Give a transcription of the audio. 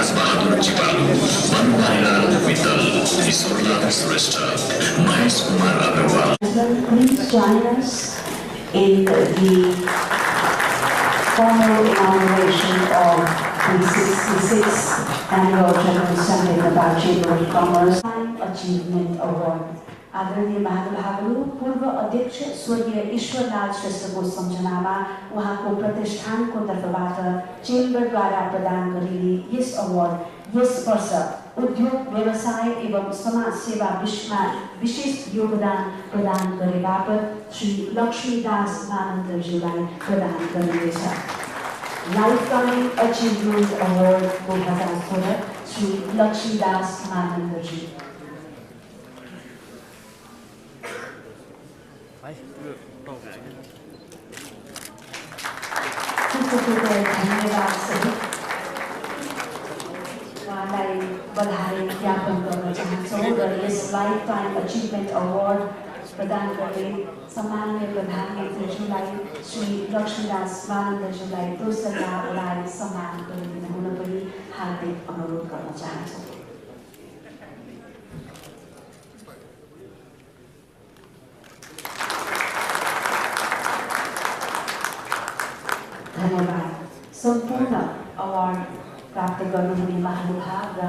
Rajbahadur चिपालु, मनमारीलाल Vitthal, Ishwarlal Shrestha, Mahesh Kumar Agrawal. Please join us in the formal inauguration of the 66th Annual General Assembly of the Chamber of Commerce Achievement Award. आदरणीय महानुभावहरू, पूर्व अध्यक्ष स्वर्गीय ईश्वरलाल श्रेष्ठको सम्झनामा उहाँको प्रतिष्ठानको तर्फबाट चेम्बरद्वारा प्रदान गरिने यस अवार्ड यस वर्ष उद्योग व्यवसाय एवं समाज सेवा विशेष योगदान प्रदान गरे बापत श्री लक्ष्मीदास मानन्दज्यूलाई प्रदान गरिनेछ। लाइफटाइम अचिभमेन्ट अवार्डको प्रदान श्री लक्ष्मीदास मानन्दज्यू। धन्यवाद सहित उहाँलाई बधाई ज्ञापन गर्न चाहन्छौँ र यस लाइफ टाइम अचिभमेन्ट अवार्ड प्रदान गर्ने सम्माननीय प्रधानमन्त्रीज्यूलाई श्री लक्ष्मीदास मानन्दज्यूलाई दोस्रो उडाई सम्मान गरिदिनुहुन पनि हार्दिक अनुरोध गर्न चाहन्छौँ। धन्यवाद। सम्पूर्ण अवार्ड प्राप्त गर्नुहुने महानुभाव र